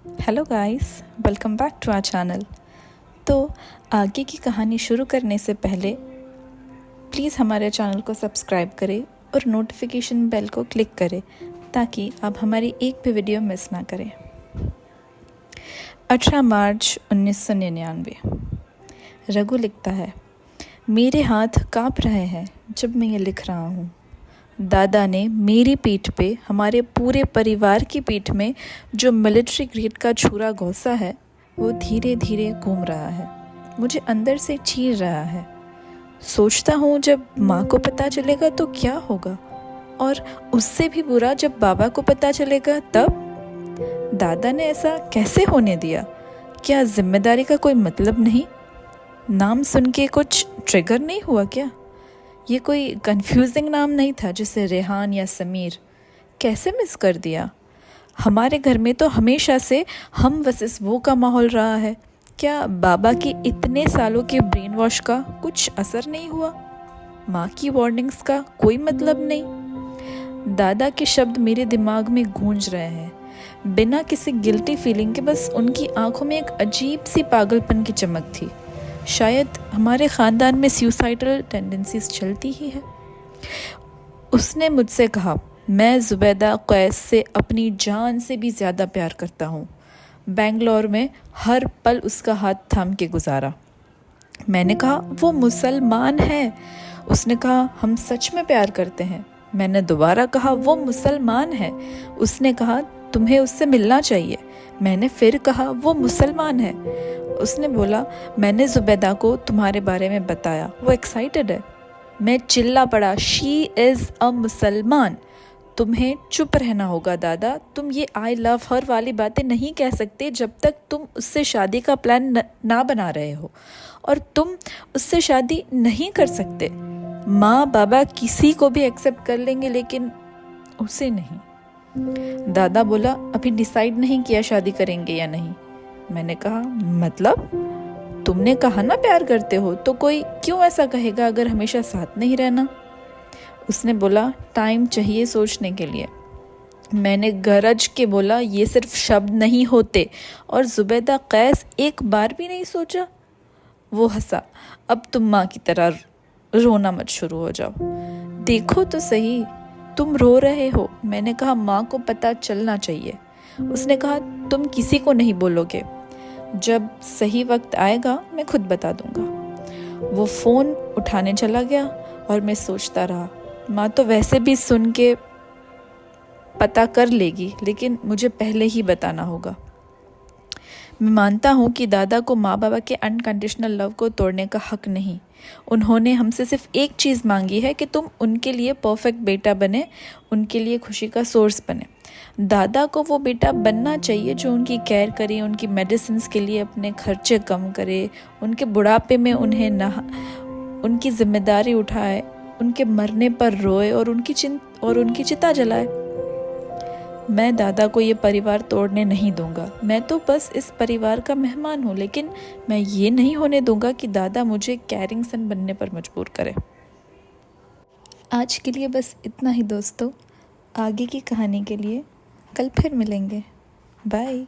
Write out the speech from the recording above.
Hello guys, welcome back to our channel. तो आगे की कहानी शुरू करने से पहले प्लीज़ हमारे चैनल को सब्सक्राइब करें और नोटिफिकेशन बेल को क्लिक करें ताकि आप हमारी एक भी वीडियो मिस ना करें। 18 मार्च 1999। रघु लिखता है, मेरे हाथ काँप रहे हैं जब मैं ये लिख रहा हूँ। दादा ने मेरी पीठ पे, हमारे पूरे परिवार की पीठ में जो मिलिट्री ग्रेड का छुरा घोंसा है वो धीरे धीरे घूम रहा है, मुझे अंदर से चीर रहा है। सोचता हूँ जब माँ को पता चलेगा तो क्या होगा, और उससे भी बुरा जब बाबा को पता चलेगा तब। दादा ने ऐसा कैसे होने दिया? क्या जिम्मेदारी का कोई मतलब नहीं? नाम सुन के कुछ ट्रिगर नहीं हुआ क्या? ये कोई कंफ्यूजिंग नाम नहीं था जिसे रेहान या समीर? कैसे मिस कर दिया? हमारे घर में तो हमेशा से हम वर्सेस वो का माहौल रहा है। क्या बाबा के इतने सालों के ब्रेन वॉश का कुछ असर नहीं हुआ? माँ की वार्निंग्स का कोई मतलब नहीं? दादा के शब्द मेरे दिमाग में गूंज रहे हैं, बिना किसी गिल्टी फीलिंग के। बस उनकी आंखों में एक अजीब सी पागलपन की चमक थी। शायद हमारे ख़ानदान में सुसाइडल टेंडेंसीज चलती ही है। उसने मुझसे कहा, मैं जुबैदा कैस से अपनी जान से भी ज़्यादा प्यार करता हूँ। बेंगलोर में हर पल उसका हाथ थाम के गुजारा। मैंने कहा, वो मुसलमान है। उसने कहा, हम सच में प्यार करते हैं। मैंने दोबारा कहा, वो मुसलमान है। उसने कहा, तुम्हें उससे मिलना चाहिए। मैंने फिर कहा, वो मुसलमान है। उसने बोला, मैंने जुबैदा को तुम्हारे बारे में बताया, वो एक्साइटेड है। मैं चिल्ला पड़ा, शी इज़ अ मुसलमान। तुम्हें चुप रहना होगा दादा। तुम ये आई लव हर वाली बातें नहीं कह सकते जब तक तुम उससे शादी का प्लान ना बना रहे हो, और तुम उससे शादी नहीं कर सकते। माँ बाबा किसी को भी एक्सेप्ट कर लेंगे लेकिन उसे नहीं। दादा बोला, अभी डिसाइड नहीं किया शादी करेंगे या नहीं। मैंने कहा, मतलब? तुमने कहा ना प्यार करते हो, तो कोई क्यों ऐसा कहेगा अगर हमेशा साथ नहीं रहना? उसने बोला, टाइम चाहिए सोचने के लिए। मैंने गरज के बोला, ये सिर्फ शब्द नहीं होते। और जुबैदा कैस एक बार भी नहीं सोचा। वो हंसा, अब तुम माँ की तरह रोना मत शुरू हो जाओ। देखो तो सही, तुम रो रहे हो। मैंने कहा, माँ को पता चलना चाहिए। उसने कहा, तुम किसी को नहीं बोलोगे। जब सही वक्त आएगा मैं खुद बता दूंगा। वो फ़ोन उठाने चला गया और मैं सोचता रहा, माँ तो वैसे भी सुन के पता कर लेगी, लेकिन मुझे पहले ही बताना होगा। मैं मानता हूँ कि दादा को माँ बाबा के अनकंडीशनल लव को तोड़ने का हक नहीं। उन्होंने हमसे सिर्फ एक चीज़ मांगी है कि तुम उनके लिए परफेक्ट बेटा बने, उनके लिए खुशी का सोर्स बने। दादा को वो बेटा बनना चाहिए जो उनकी केयर करे, उनकी मेडिसिन के लिए अपने खर्चे कम करे, उनके बुढ़ापे में उनकी जिम्मेदारी उठाए, उनके मरने पर रोए और उनकी चिता जलाए। मैं दादा को ये परिवार तोड़ने नहीं दूंगा। मैं तो बस इस परिवार का मेहमान हूँ, लेकिन मैं ये नहीं होने दूंगा कि दादा मुझे कैरिंग सन बनने पर मजबूर करे। आज के लिए बस इतना ही दोस्तों। आगे की कहानी के लिए कल फिर मिलेंगे। बाय।